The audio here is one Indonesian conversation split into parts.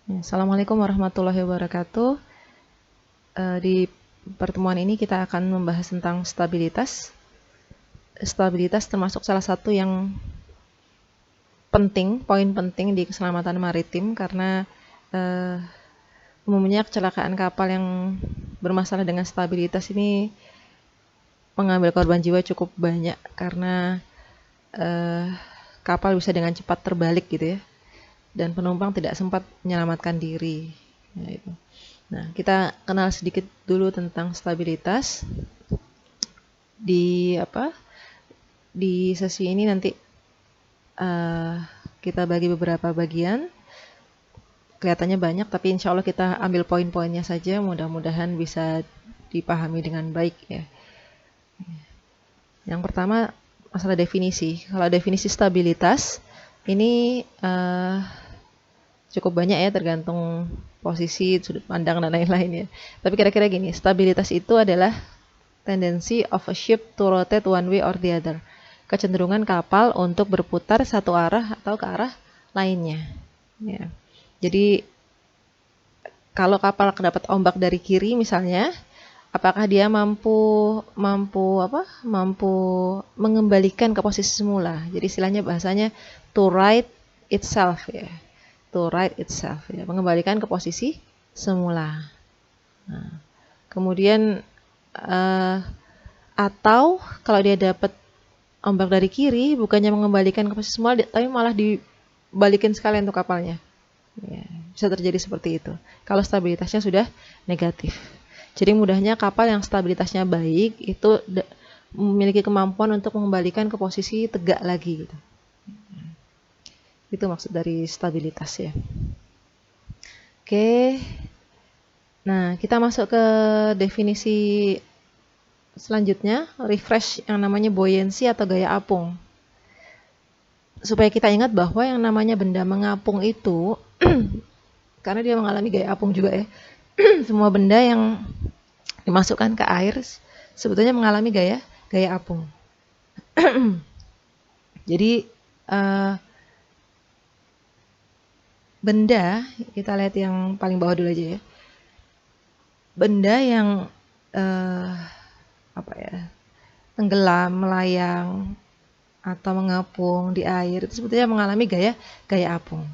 Assalamualaikum warahmatullahi wabarakatuh. Di pertemuan ini kita akan membahas tentang stabilitas. Stabilitas termasuk salah satu yang penting, poin penting di keselamatan maritim karena umumnya kecelakaan kapal yang bermasalah dengan stabilitas ini mengambil korban jiwa cukup banyak karena kapal bisa dengan cepat terbalik gitu ya, dan penumpang tidak sempat menyelamatkan diri. Nah, kita kenal sedikit dulu tentang stabilitas. Di sesi ini nanti kita bagi beberapa bagian. Kelihatannya banyak, tapi insya Allah kita ambil poin-poinnya saja. Mudah-mudahan bisa dipahami dengan baik ya. Yang pertama, masalah definisi. Kalau definisi stabilitas ini cukup banyak ya, tergantung posisi, sudut pandang dan lain-lain ya. Tapi kira-kira gini, stabilitas itu adalah tendency of a ship to rotate one way or the other. Kecenderungan kapal untuk berputar satu arah atau ke arah lainnya. Ya. Jadi kalau kapal dapat ombak dari kiri misalnya, apakah dia mampu mengembalikan ke posisi semula? Jadi istilahnya bahasanya to right itself ya. To right itself ya, mengembalikan ke posisi semula. Nah, kemudian atau kalau dia dapat ombak dari kiri, bukannya mengembalikan ke posisi semula, tapi malah dibalikin sekalian untuk kapalnya. Ya, bisa terjadi seperti itu kalau stabilitasnya sudah negatif. Jadi mudahnya kapal yang stabilitasnya baik itu memiliki kemampuan untuk mengembalikan ke posisi tegak lagi gitu. Itu maksud dari stabilitas ya. Oke. Nah, kita masuk ke definisi selanjutnya, refresh, yang namanya buoyancy atau gaya apung. Supaya kita ingat bahwa yang namanya benda mengapung itu karena dia mengalami gaya apung juga ya. Semua benda yang dimasukkan ke air sebetulnya mengalami gaya apung. Jadi benda, kita lihat yang paling bawah dulu aja ya. Benda yang tenggelam, melayang atau mengapung di air itu sebetulnya mengalami gaya apung.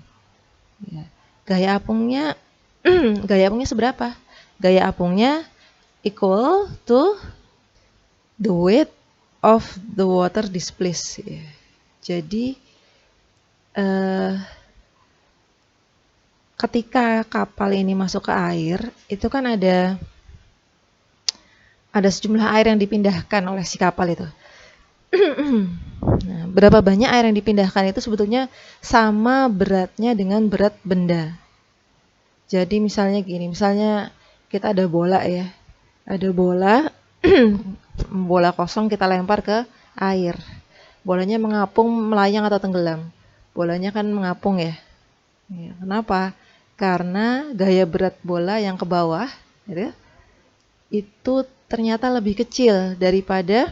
Ya. Gaya apungnya seberapa? Gaya apungnya equal to the weight of the water displaced. Ya. Jadi ketika kapal ini masuk ke air, itu kan ada sejumlah air yang dipindahkan oleh si kapal itu. Nah, berapa banyak air yang dipindahkan itu sebetulnya sama beratnya dengan berat benda. Jadi misalnya gini, misalnya kita ada bola ya, ada bola, bola kosong kita lempar ke air. Bolanya mengapung, melayang atau tenggelam. Bolanya kan mengapung ya. Kenapa? Karena gaya berat bola yang ke bawah gitu, itu ternyata lebih kecil daripada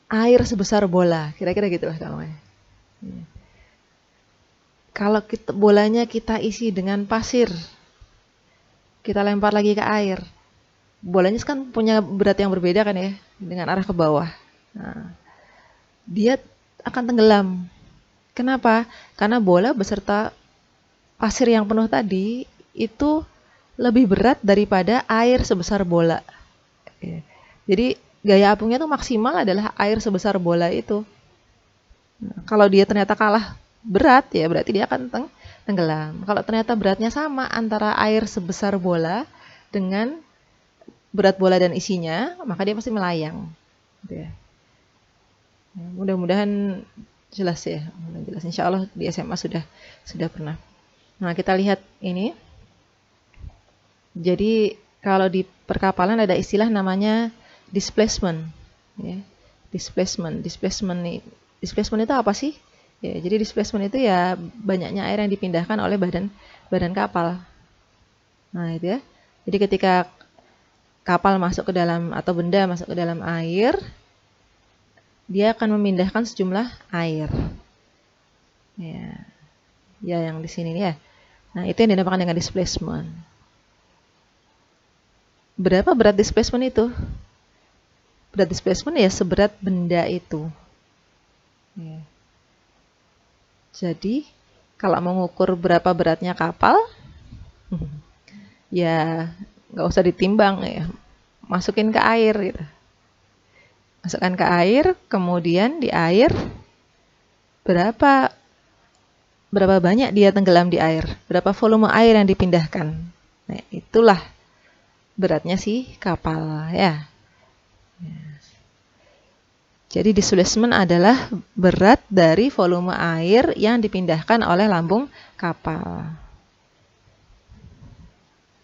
air sebesar bola. Kira-kira gitu lah kawan. Kalau bolanya kita isi dengan pasir, kita lempar lagi ke air, bolanya kan punya berat yang berbeda kan ya, dengan arah ke bawah. Nah, dia akan tenggelam. Kenapa? Karena bola beserta pasir yang penuh tadi itu lebih berat daripada air sebesar bola. Jadi gaya apungnya tuh maksimal adalah air sebesar bola itu. Nah, kalau dia ternyata kalah berat ya berarti dia akan tenggelam. Kalau ternyata beratnya sama antara air sebesar bola dengan berat bola dan isinya, maka dia pasti melayang. Gitu ya. Mudah-mudahan jelas ya. Jelas. Insya Allah di SMA sudah pernah. Nah, kita lihat ini. Jadi kalau di perkapalan ada istilah namanya displacement. Ya. Displacement itu apa sih? Ya, jadi displacement itu ya banyaknya air yang dipindahkan oleh badan kapal. Nah, itu ya. Jadi ketika kapal masuk ke dalam atau benda masuk ke dalam air, dia akan memindahkan sejumlah air. Ya yang di sini ya. Nah, itu yang dinamakan dengan displacement. Berapa berat displacement itu? Berat displacement ya seberat benda itu. Ya. Jadi, kalau mau mengukur berapa beratnya kapal, ya nggak usah ditimbang ya. Masukin ke air gitu. Masukkan ke air, kemudian di air berapa banyak dia tenggelam di air, berapa volume air yang dipindahkan. Nah, itulah beratnya si kapal ya. Jadi displacement adalah berat dari volume air yang dipindahkan oleh lambung kapal.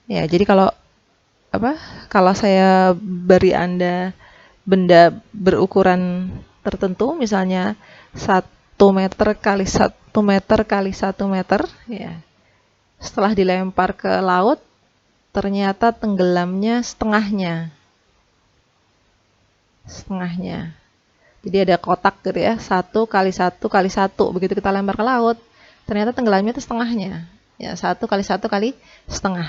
Ya, jadi kalau kalau saya beri Anda benda berukuran tertentu, misalnya 1 meter kali 1 meter kali 1 meter, ya. Setelah dilempar ke laut, ternyata tenggelamnya setengahnya. Jadi ada kotak gitu ya, 1 kali 1 kali 1. Begitu kita lempar ke laut, ternyata tenggelamnya itu setengahnya. Ya, 1 kali 1 kali setengah.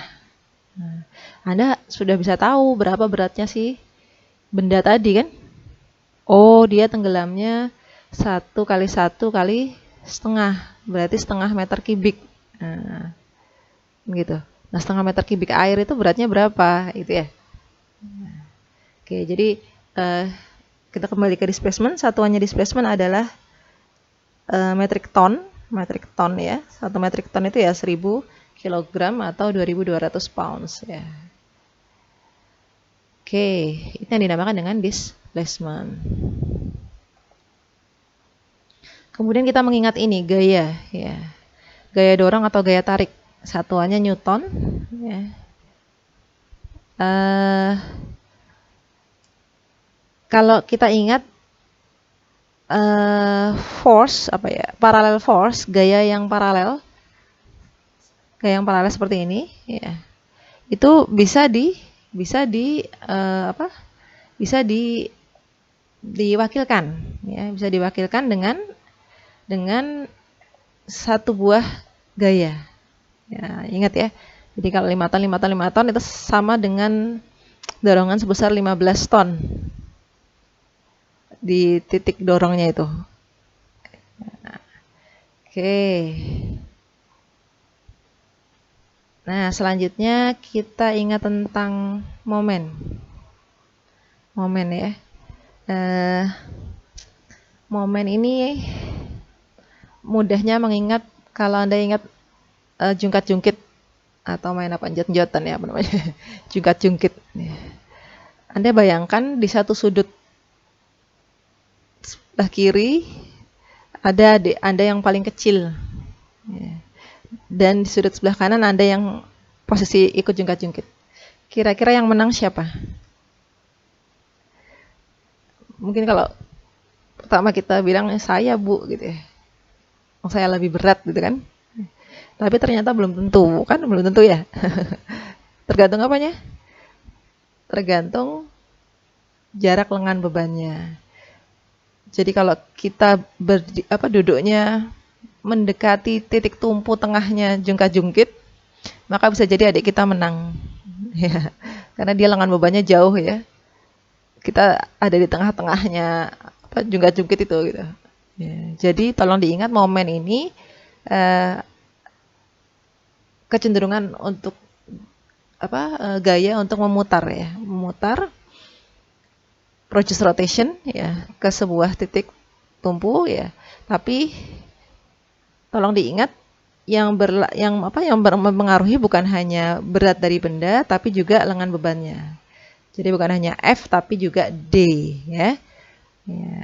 Nah, Anda sudah bisa tahu berapa beratnya si benda tadi kan? Oh, dia tenggelamnya 1 kali 1 kali setengah. Berarti setengah meter kubik. Nah, gitu. Nah, setengah meter kubik air itu beratnya berapa? Itu ya. Oke, jadi kita kembali ke displacement. Satuannya displacement adalah metric ton ya. 1 metric ton itu ya 1000 kilogram atau 2200 pounds ya. Oke, itu yang dinamakan dengan displacement. Kemudian kita mengingat ini gaya ya. Gaya dorong atau gaya tarik. Satuannya Newton ya. Kalau kita ingat force parallel force, gaya yang paralel seperti ini ya, itu bisa diwakilkan ya, bisa diwakilkan dengan satu buah gaya ya. Ingat ya, jadi kalau 5 ton itu sama dengan dorongan sebesar 15 ton di titik dorongnya itu. Oke. Nah, selanjutnya kita ingat tentang momen. Momen ya. Momen ini mudahnya mengingat kalau Anda ingat jungkat-jungkit atau main apa jot-jotan ya, apa namanya? Jungkat-jungkit. Anda bayangkan di satu sudut sebelah kiri ada adik Anda yang paling kecil. Dan di sudut sebelah kanan ada yang posisi ikut jungkat-jungkit. Kira-kira yang menang siapa? Mungkin kalau pertama kita bilang saya Bu gitu ya. Saya lebih berat gitu kan. Tapi ternyata belum tentu, kan belum tentu ya. Tergantung apanya? Tergantung jarak lengan bebannya. Jadi kalau kita duduknya mendekati titik tumpu tengahnya jungkat-jungkit, maka bisa jadi adik kita menang. Ya, karena dia lengan bebannya jauh ya. Kita ada di tengah-tengahnya jungkat-jungkit itu gitu. Ya, jadi tolong diingat momen ini kecenderungan untuk gaya untuk memutar ya, produce rotation ya ke sebuah titik tumpu ya. Tapi tolong diingat yang mempengaruhi bukan hanya berat dari benda tapi juga lengan bebannya. Jadi bukan hanya F tapi juga D ya. Ya.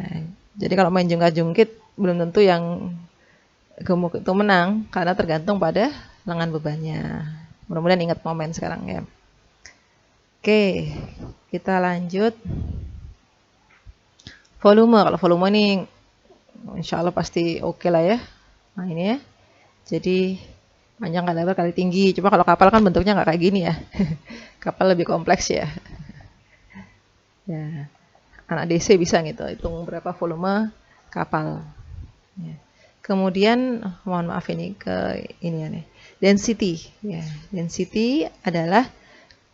Jadi kalau main jungkat-jungkit belum tentu yang gemuk itu menang karena tergantung pada lengan bebannya. Mudah-mudahan ingat momen sekarang ya. Oke, kita lanjut. Volume. Kalau volume ini insya Allah pasti oke lah ya. Nah ini ya. Jadi panjang kali lebar kali tinggi. Cuma kalau kapal kan bentuknya nggak kayak gini ya. Kapal lebih kompleks ya. Ya. Anak DC bisa gitu hitung berapa volume kapal. Ya. Kemudian mohon maaf ini ke ini ya nih. density. Ya, density adalah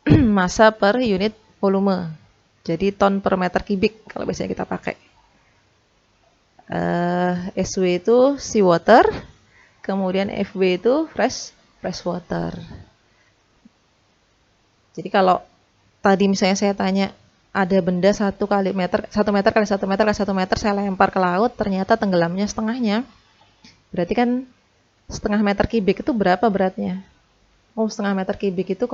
massa per unit volume. Jadi ton per meter kubik kalau biasanya kita pakai. SW itu seawater, kemudian FW itu fresh water. Jadi kalau tadi misalnya saya tanya ada benda 1 meter kali 1 meter kali 1 meter saya lempar ke laut, ternyata tenggelamnya setengahnya. Berarti kan setengah meter kubik itu berapa beratnya? Oh, setengah meter kubik itu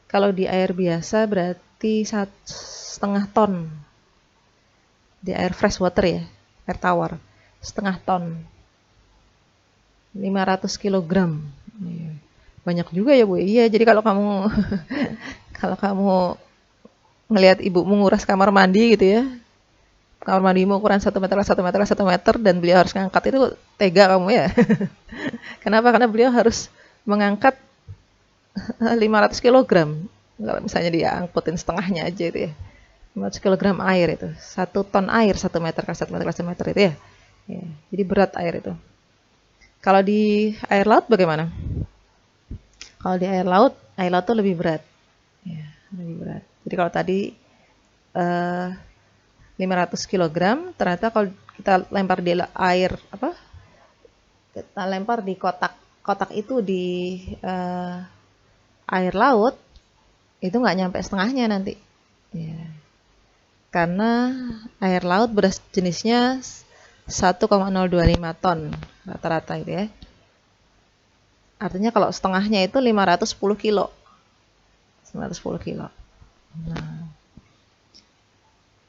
kalau di air biasa berarti 1,5 ton. Di air fresh water ya, air tawar, 1,5 ton. 500 kilogram. Banyak juga ya, Bu. Iya, jadi kalau kamu kalau kamu ngelihat ibumu nguras kamar mandi gitu ya, kamar mandimu ukuran 1 meter, 1 meter, 1 meter, dan beliau harus ngangkat, itu tega kamu ya. Kenapa? Karena beliau harus mengangkat 500 kilogram. Kalau misalnya dia angkutin setengahnya aja itu ya. 500 kilogram air itu. 1 ton air 1 meter kali 1 meter kali 1 meter itu ya. Ya. Jadi berat air itu. Kalau di air laut bagaimana? Kalau di air laut tuh lebih berat. Ya, lebih berat. Jadi kalau tadi 500 kg, ternyata kalau kita lempar di air kita lempar di kotak itu di air laut, itu nggak nyampe setengahnya nanti. Ya. Karena air laut beras jenisnya 1,025 ton rata-rata gitu ya. Artinya kalau setengahnya itu 510 kilo. 510 kilo. Nah,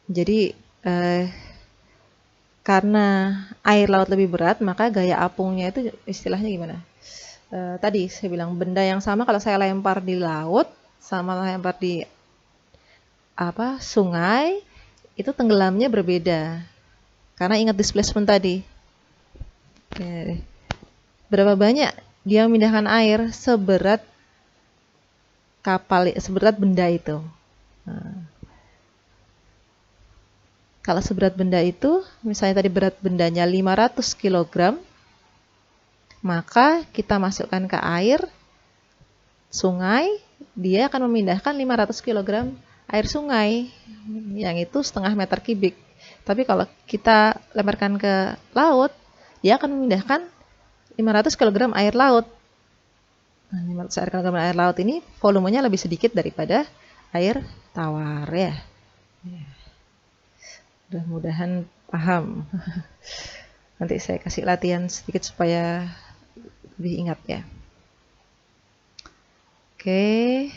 jadi karena air laut lebih berat, maka gaya apungnya itu istilahnya gimana? Tadi saya bilang benda yang sama kalau saya lempar di laut sama lempar di sungai, itu tenggelamnya berbeda. Karena ingat displacement tadi. Oke. Berapa banyak dia memindahkan air seberat seberat benda itu. Nah, kalau seberat benda itu, misalnya tadi berat bendanya 500 kg, maka kita masukkan ke air sungai, dia akan memindahkan 500 kg air sungai, yang itu setengah meter kubik. Tapi kalau kita lemparkan ke laut, dia akan memindahkan 500 kg air laut. Nah, 500 kg air laut ini volumenya lebih sedikit daripada air tawar ya. Mudah-mudahan paham. Nanti saya kasih latihan sedikit supaya lebih ingat ya. Oke.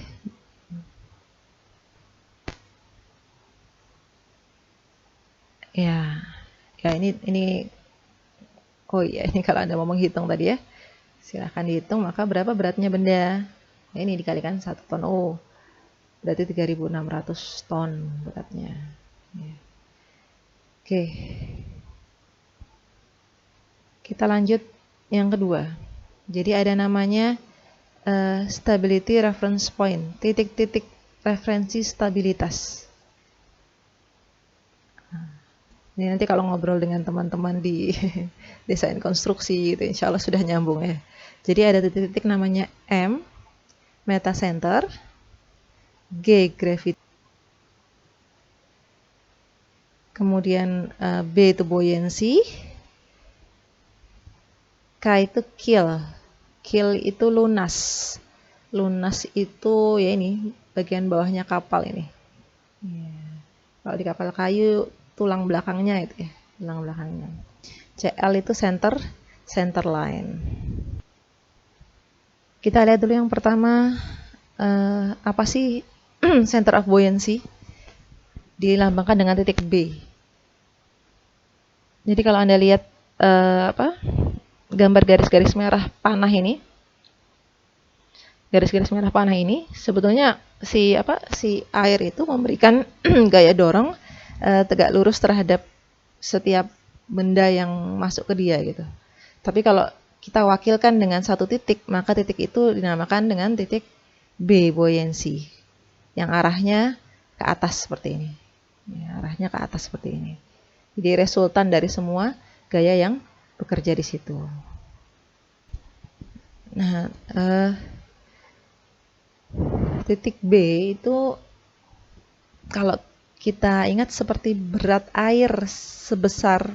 Ya, ini. Oh iya, ini kalau Anda mau menghitung tadi ya, silahkan dihitung. Maka berapa beratnya benda? Nah, ini dikalikan 1 ton. Oh, berarti 3.600 ton beratnya. Ya. Oke. Kita lanjut yang kedua. Jadi ada namanya stability reference point, titik-titik referensi stabilitas. Ini nanti kalau ngobrol dengan teman-teman di desain konstruksi gitu, insya Allah sudah nyambung ya. Jadi ada titik-titik namanya M, meta center, G, gravity, kemudian B itu buoyancy, K itu kill itu lunas itu ya ini bagian bawahnya kapal ini. Kalau di kapal kayu tulang belakangnya itu ya, tulang belakangnya. CL itu center line. Kita lihat dulu yang pertama, apa sih center of buoyancy? Dilambangkan dengan titik B. Jadi kalau Anda lihat gambar garis-garis merah panah ini, sebetulnya si air itu memberikan gaya dorong tegak lurus terhadap setiap benda yang masuk ke dia gitu. Tapi kalau kita wakilkan dengan satu titik, maka titik itu dinamakan dengan titik B, buoyancy, yang arahnya ke atas seperti ini. Ya, arahnya ke atas seperti ini. Jadi resultan dari semua gaya yang bekerja di situ. Nah, titik B itu kalau kita ingat seperti berat air sebesar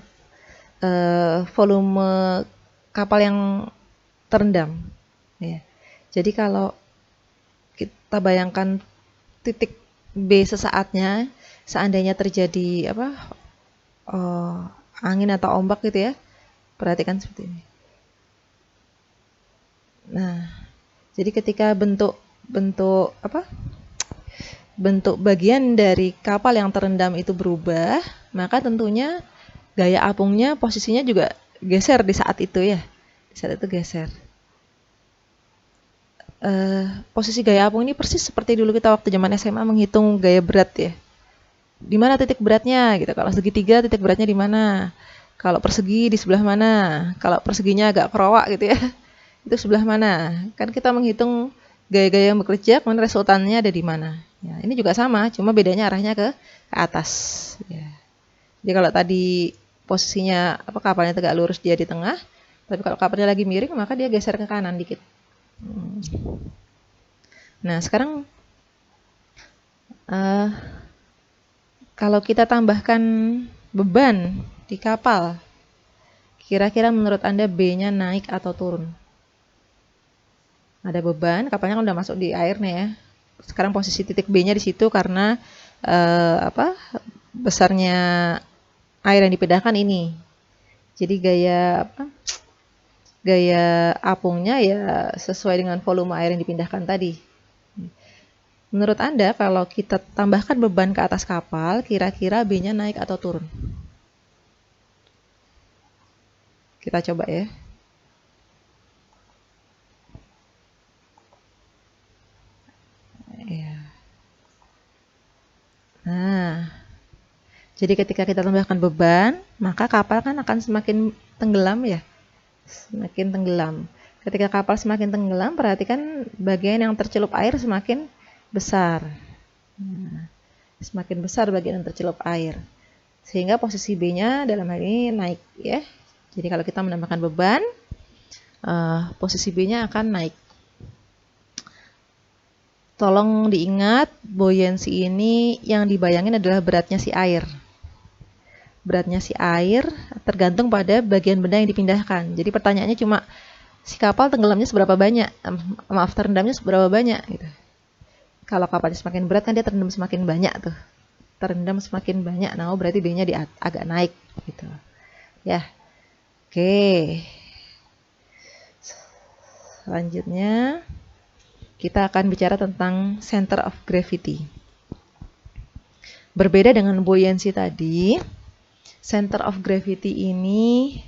volume kapal yang terendam. Ya. Jadi kalau kita bayangkan titik B sesaatnya, seandainya terjadi angin atau ombak gitu ya, perhatikan seperti ini. Nah, jadi ketika bentuk bagian dari kapal yang terendam itu berubah, maka tentunya gaya apungnya posisinya juga geser di saat itu ya. Di saat itu geser. Posisi gaya apung ini persis seperti dulu kita waktu zaman SMA menghitung gaya berat ya. Di mana titik beratnya gitu. Kalau segitiga titik beratnya di mana? Kalau persegi di sebelah mana? Kalau perseginya agak kerowak gitu ya. Itu sebelah mana? Kan kita menghitung gaya-gaya yang bekerja, kemudian resultannya ada di mana. Ya, ini juga sama, cuma bedanya arahnya ke atas. Ya. Jadi kalau tadi posisinya kapalnya tegak lurus dia di tengah, tapi kalau kapalnya lagi miring maka dia geser ke kanan dikit. Nah sekarang kalau kita tambahkan beban di kapal, kira-kira menurut Anda B-nya naik atau turun? Ada beban, kapalnya kan udah masuk di airnya ya. Sekarang posisi titik B-nya di situ karena besarnya air yang dipindahkan ini. Jadi gaya apungnya ya sesuai dengan volume air yang dipindahkan tadi. Menurut Anda kalau kita tambahkan beban ke atas kapal, kira-kira B-nya naik atau turun? Kita coba ya. Nah, jadi ketika kita tambahkan beban, maka kapal kan akan semakin tenggelam ya. Semakin tenggelam. Ketika kapal semakin tenggelam, perhatikan bagian yang tercelup air semakin besar. Nah, semakin besar bagian yang tercelup air. Sehingga posisi B-nya dalam hal ini naik ya. Jadi kalau kita menambahkan beban, posisi B-nya akan naik. Tolong diingat, buoyancy ini yang dibayangin adalah beratnya si air. Beratnya si air tergantung pada bagian benda yang dipindahkan. Jadi pertanyaannya cuma si kapal tenggelamnya seberapa banyak, terendamnya seberapa banyak gitu. Kalau kapalnya semakin berat kan dia terendam semakin banyak tuh. Terendam semakin banyak, nah berarti B-nya agak naik gitu. Ya. Oke. Selanjutnya kita akan bicara tentang center of gravity. Berbeda dengan buoyancy tadi, center of gravity ini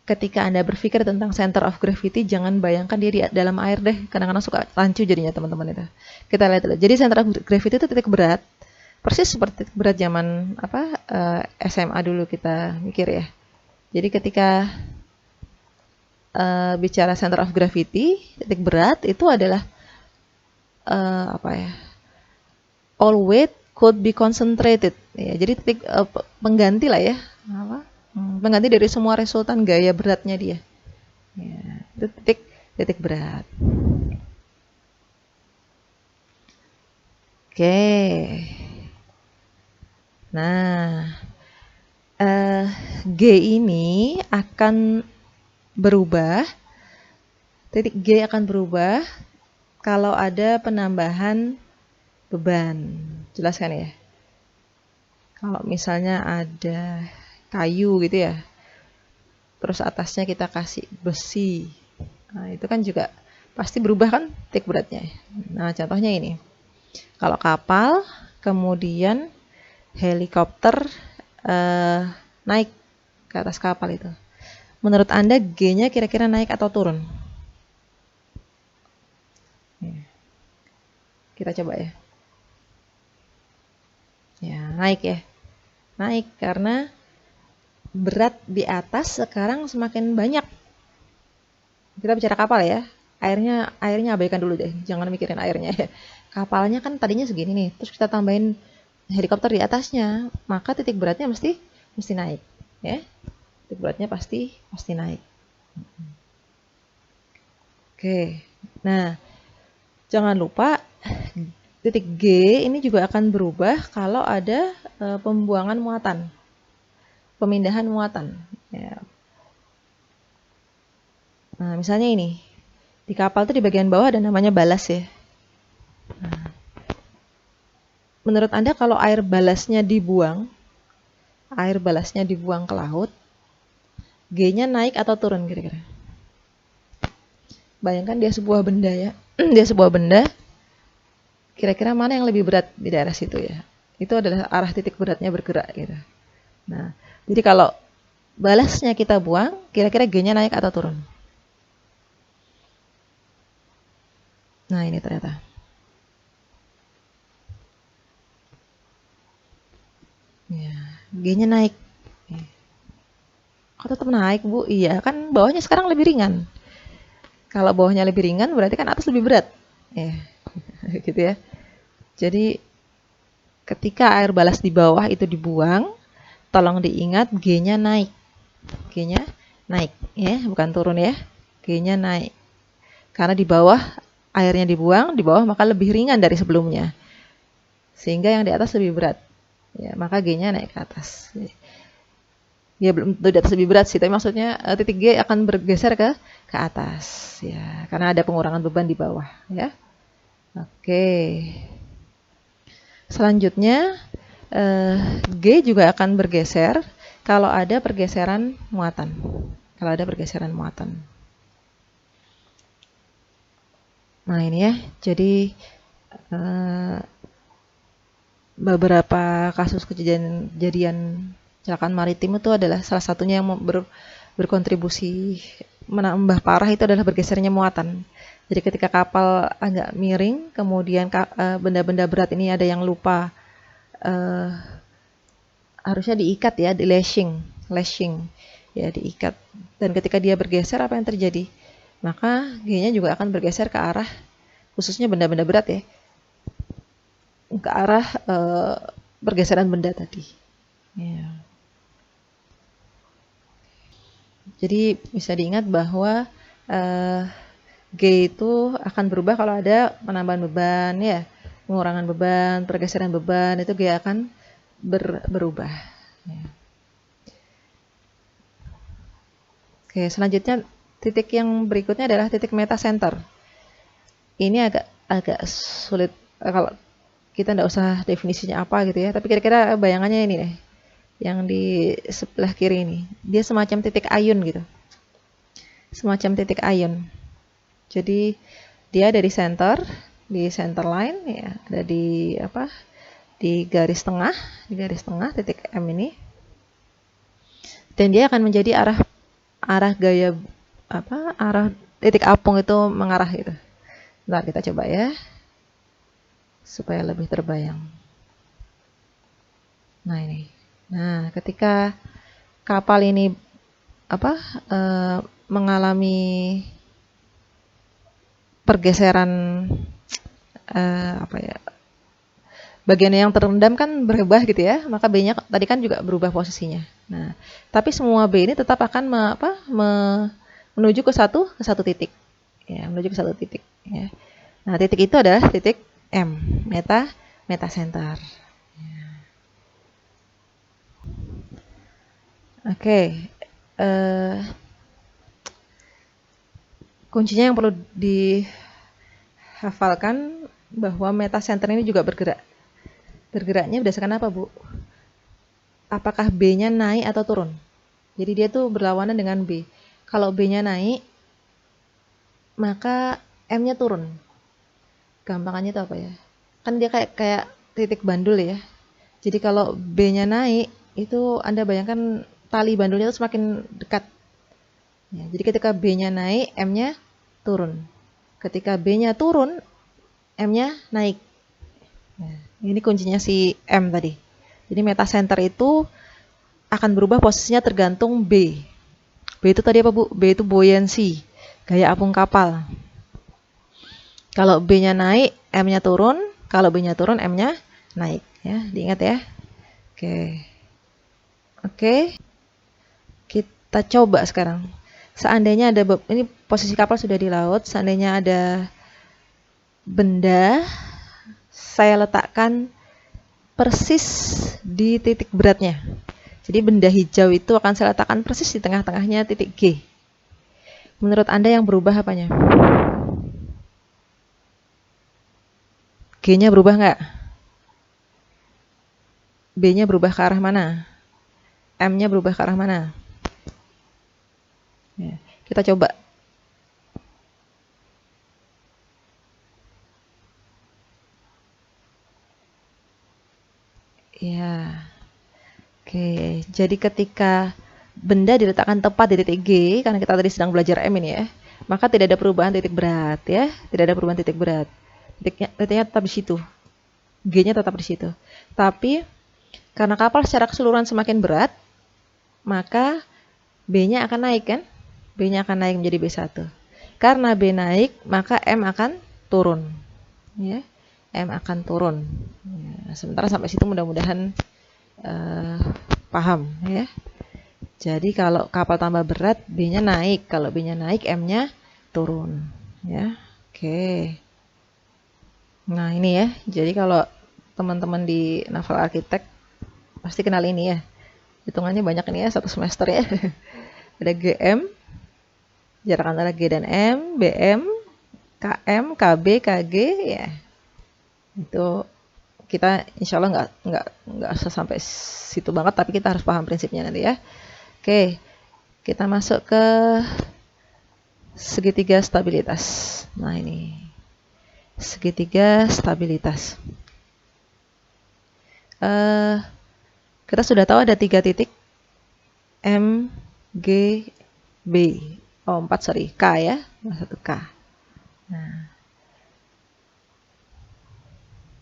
ketika Anda berpikir tentang center of gravity, jangan bayangkan dia di dalam air deh. Kadang-kadang suka rancu jadinya teman-teman itu. Kita lihat dulu. Jadi center of gravity itu titik berat, persis seperti titik berat zaman SMA dulu kita mikir ya. Jadi ketika bicara center of gravity, titik berat itu adalah all weight could be concentrated. Ya, jadi titik pengganti lah ya. Pengganti dari semua resultan gaya beratnya dia. Ya, itu titik berat. Oke. Nah, G ini akan berubah. Titik G akan berubah kalau ada penambahan beban. Jelaskan ya. Kalau misalnya ada kayu gitu ya, terus atasnya kita kasih besi, nah itu kan juga pasti berubah kan titik beratnya. Nah contohnya ini, kalau kapal kemudian helikopter naik ke atas kapal itu, menurut Anda G-nya kira-kira naik atau turun? Kita coba ya. Ya naik ya, naik karena berat di atas sekarang semakin banyak. Kita bicara kapal ya, airnya abaikan dulu deh, jangan mikirin airnya ya. Kapalnya kan tadinya segini nih, terus kita tambahin helikopter di atasnya, maka titik beratnya mesti naik ya. Titik beratnya pasti naik. Oke. Nah, jangan lupa titik G ini juga akan berubah kalau ada pembuangan muatan, pemindahan muatan. Ya. Nah, misalnya ini, di kapal itu di bagian bawah ada namanya balas ya. Nah, menurut Anda kalau air balasnya dibuang ke laut, G-nya naik atau turun kira-kira? Bayangkan dia sebuah benda ya. Dia sebuah benda, kira-kira mana yang lebih berat di daerah situ ya? Itu adalah arah titik beratnya bergerak gitu. Nah, jadi kalau balasnya kita buang, kira-kira G-nya naik atau turun? Nah, ini ternyata. Ya, G-nya naik. Kok tetap naik, Bu? Iya, kan bawahnya sekarang lebih ringan. Kalau bawahnya lebih ringan, berarti kan atas lebih berat. Ya, gitu ya. Jadi, ketika air balas di bawah itu dibuang, tolong diingat G-nya naik. G-nya naik, ya, bukan turun ya. G-nya naik. Karena di bawah airnya dibuang, di bawah maka lebih ringan dari sebelumnya. Sehingga yang di atas lebih berat. Ya, maka G-nya naik ke atas. Ya belum tentu di atas lebih berat sih, tapi maksudnya titik G akan bergeser ke atas ya, karena ada pengurangan beban di bawah ya. Oke. Selanjutnya G juga akan bergeser kalau ada pergeseran muatan. Kalau ada pergeseran muatan. Nah ini ya, jadi beberapa kasus kejadian kecelakaan maritim itu adalah salah satunya yang berkontribusi menambah parah itu adalah bergesernya muatan. Jadi ketika kapal agak miring, kemudian benda-benda berat ini ada yang lupa harusnya diikat ya, di lashing ya, diikat. Dan ketika dia bergeser, apa yang terjadi? Maka G-nya juga akan bergeser ke arah, khususnya benda-benda berat ya, ke arah pergeseran benda tadi. Ya. Jadi bisa diingat bahwa G itu akan berubah kalau ada penambahan beban ya, pengurangan beban, pergeseran beban, itu G akan berubah. Ya. Oke, selanjutnya titik yang berikutnya adalah titik meta center. Ini agak sulit kalau kita nggak usah definisinya apa gitu ya, tapi kira-kira bayangannya ini deh, yang di sebelah kiri ini, dia semacam titik ayun gitu, semacam titik ayun. Jadi dia ada di center line ya, ada di di garis tengah titik M ini, dan dia akan menjadi arah gaya arah titik apung itu mengarah gitu. Bentar kita coba ya, supaya lebih terbayang. Nah ini, nah ketika kapal ini mengalami pergeseran bagian yang terendam kan berubah gitu ya, maka B-nya tadi kan juga berubah posisinya. Nah, tapi semua B ini tetap akan menuju ke satu titik. Ya, menuju ke satu titik ya. Nah, titik itu adalah titik M, meta center. Oke. Kuncinya yang perlu dihafalkan bahwa meta center ini juga bergerak. Bergeraknya berdasarkan apa, Bu? Apakah B-nya naik atau turun? Jadi dia tuh berlawanan dengan B. Kalau B-nya naik, maka M-nya turun. Gampangannya itu apa ya? Kan dia kayak titik bandul ya. Jadi kalau B-nya naik, itu Anda bayangkan tali bandulnya itu semakin dekat. Ya, jadi ketika B-nya naik, M-nya turun. Ketika B-nya turun, M-nya naik. Nah, ini kuncinya si M tadi. Jadi meta center itu akan berubah posisinya tergantung B. B itu tadi apa, Bu? B itu buoyancy, gaya apung kapal. Kalau B-nya naik, M-nya turun. Kalau B-nya turun, M-nya naik. Ya, diingat ya. Oke. Kita coba sekarang. Seandainya ada ini posisi kapal sudah di laut, seandainya ada benda, saya letakkan persis di titik beratnya. Jadi benda hijau itu akan saya letakkan persis di tengah-tengahnya titik G. Menurut Anda yang berubah apanya? G-nya berubah nggak? B-nya berubah ke arah mana? M-nya berubah ke arah mana? Ya, kita coba. Ya, oke. Jadi ketika benda diletakkan tepat di titik G, karena kita tadi sedang belajar M ini ya, maka tidak ada perubahan titik berat ya, tidak ada perubahan titik berat. Titiknya tetap di situ. G-nya tetap di situ. Tapi karena kapal secara keseluruhan semakin berat, maka B-nya akan naik kan? B-nya akan naik menjadi B1. Karena B naik, maka M akan turun. Ya, M akan turun. Ya, sementara sampai situ mudah-mudahan paham ya. Jadi kalau kapal tambah berat, B-nya naik. Kalau B-nya naik, M-nya turun. Ya, oke. Nah ini ya. Jadi kalau teman-teman di Naval Architect pasti kenal ini ya. Hitungannya banyak ini ya, satu semester ya. Ada GM, jarak antara G dan M, BM, KM, KB, KG ya. Itu kita insya Allah nggak sampai situ banget, tapi kita harus paham prinsipnya nanti ya. Oke, kita masuk ke segitiga stabilitas. Nah ini segitiga stabilitas. Kita sudah tahu ada 3 titik M, G, B. Oh 4 sorry, K ya, 1 K. Nah,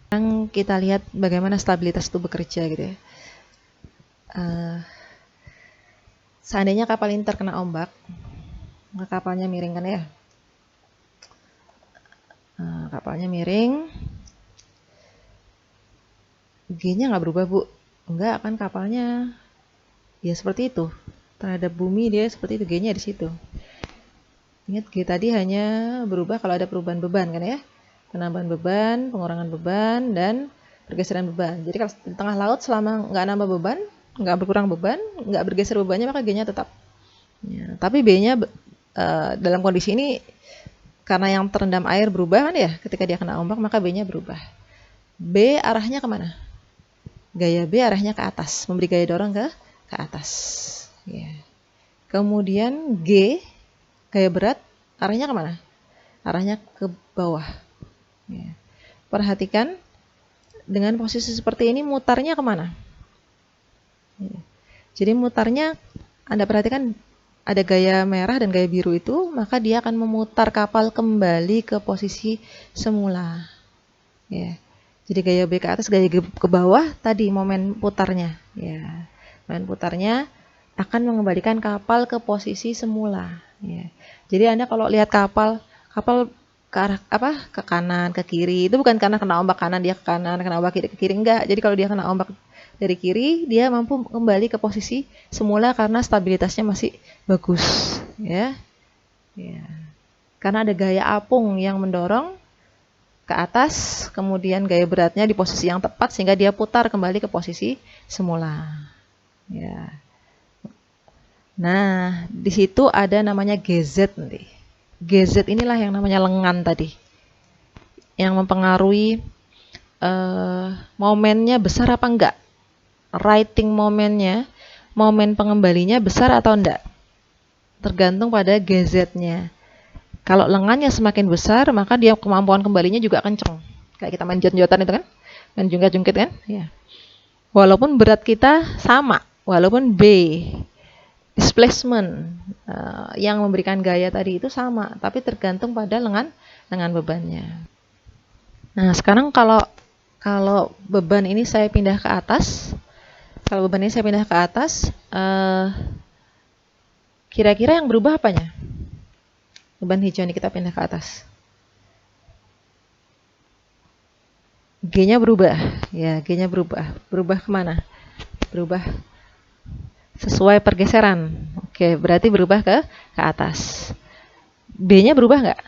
sekarang kita lihat bagaimana stabilitas itu bekerja gitu ya. Seandainya kapal ini terkena ombak, maka kapalnya miring kan ya. Kapalnya miring, G-nya nggak berubah bu. Enggak, kan kapalnya ya seperti itu. Terhadap bumi dia seperti itu, G-nya di situ. Ingat G tadi hanya berubah kalau ada perubahan beban kan ya. Penambahan beban, pengurangan beban, dan pergeseran beban. Jadi kalau di tengah laut selama nggak nambah beban, nggak berkurang beban, nggak bergeser bebannya, maka G-nya tetap. Ya, tapi B-nya dalam kondisi ini karena yang terendam air berubah kan ya, ketika dia kena ombak maka B-nya berubah. B arahnya kemana? Gaya B arahnya ke atas, memberi gaya dorong ke atas. Ya. Kemudian G, gaya berat, arahnya kemana? Arahnya ke bawah. Ya. Perhatikan, dengan posisi seperti ini mutarnya kemana? Ya. Jadi mutarnya, Anda perhatikan ada gaya merah dan gaya biru itu, maka dia akan memutar kapal kembali ke posisi semula. Ya. Jadi gaya B ke atas, gaya G ke bawah, tadi momen putarnya. Ya. Momen putarnya akan mengembalikan kapal ke posisi semula. Ya. Jadi Anda kalau lihat kapal ke arah ke kanan, ke kiri, itu bukan karena kena ombak kanan dia ke kanan, kena ombak kiri ke kiri, enggak. Jadi kalau dia kena ombak dari kiri, dia mampu kembali ke posisi semula karena stabilitasnya masih bagus, ya. Ya. Karena ada gaya apung yang mendorong ke atas, kemudian gaya beratnya di posisi yang tepat sehingga dia putar kembali ke posisi semula. Ya. Nah, di situ ada namanya GZ nanti. GZ inilah yang namanya lengan tadi, yang mempengaruhi momennya besar apa enggak. Writing momennya, momen pengembalinya besar atau enggak, tergantung pada GZ-nya. Kalau lengannya semakin besar, maka dia kemampuan kembalinya juga kenceng. Kayak kita main jot-jotan itu kan, main jungkit-jungkit kan. Ya. Walaupun berat kita sama, walaupun B, displacement yang memberikan gaya tadi itu sama, tapi tergantung pada lengan bebannya. Nah, sekarang kalau beban ini saya pindah ke atas, kira-kira yang berubah apanya? Beban hijau ini kita pindah ke atas. G-nya berubah. Ya, G-nya berubah. Berubah kemana? Berubah sesuai pergeseran. Oke, berarti berubah ke atas. B-nya berubah nggak?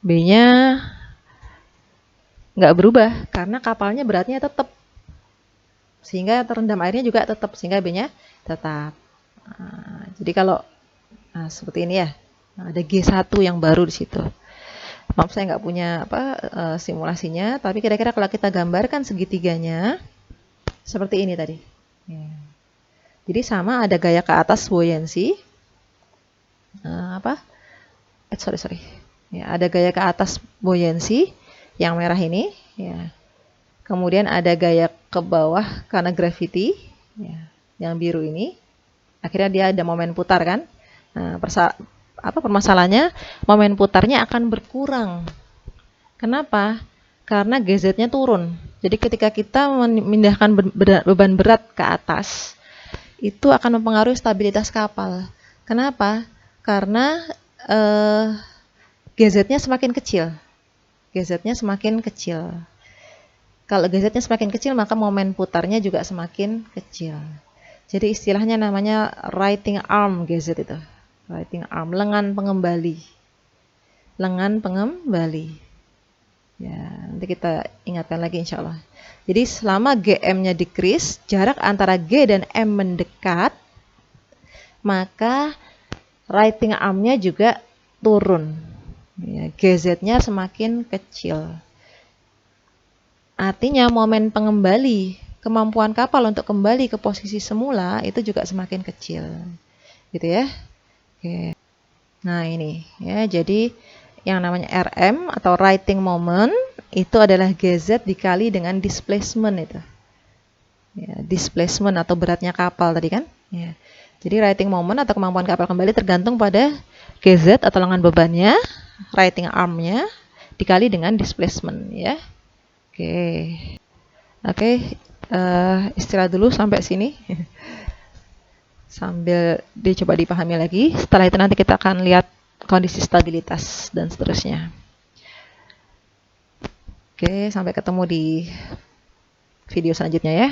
B-nya nggak berubah karena kapalnya beratnya tetap. Sehingga terendam airnya juga tetap, sehingga B-nya tetap. Nah, jadi kalau seperti ini ya, ada G1 yang baru di situ. Maaf saya nggak punya simulasinya, tapi kira-kira kalau kita gambarkan segitiganya seperti ini tadi. Ya. Jadi sama ada gaya ke atas buoyancy. Sorry. Ya, ada gaya ke atas buoyancy yang merah ini. Ya. Kemudian ada gaya ke bawah karena gravity, ya, yang biru ini. Akhirnya dia ada momen putar kan. Nah, permasalahannya momen putarnya akan berkurang. Kenapa? Karena GZ-nya turun. Jadi ketika kita memindahkan beban berat ke atas, itu akan mempengaruhi stabilitas kapal. Kenapa? Karena GZ-nya semakin kecil. GZ-nya semakin kecil. Kalau GZ-nya semakin kecil, maka momen putarnya juga semakin kecil. Jadi istilahnya namanya righting arm GZ itu. Righting arm, lengan pengembali. Lengan pengembali. Ya, nanti kita ingatkan lagi insya Allah. Jadi selama GM-nya decrease, jarak antara G dan M mendekat, maka righting arm-nya juga turun. Ya, GZ-nya semakin kecil. Artinya momen pengembali, kemampuan kapal untuk kembali ke posisi semula itu juga semakin kecil. Gitu ya. Oke. Nah, ini ya. Jadi yang namanya RM atau righting moment itu adalah GZ dikali dengan displacement itu. Ya, displacement atau beratnya kapal tadi kan. Ya. Jadi righting moment atau kemampuan kapal kembali tergantung pada GZ atau lengan bebannya, righting arm-nya dikali dengan displacement ya. Oke, istirahat dulu sampai sini. Sambil dicoba dipahami lagi. Setelah itu nanti kita akan lihat kondisi stabilitas dan seterusnya. Oke, sampai ketemu di video selanjutnya ya.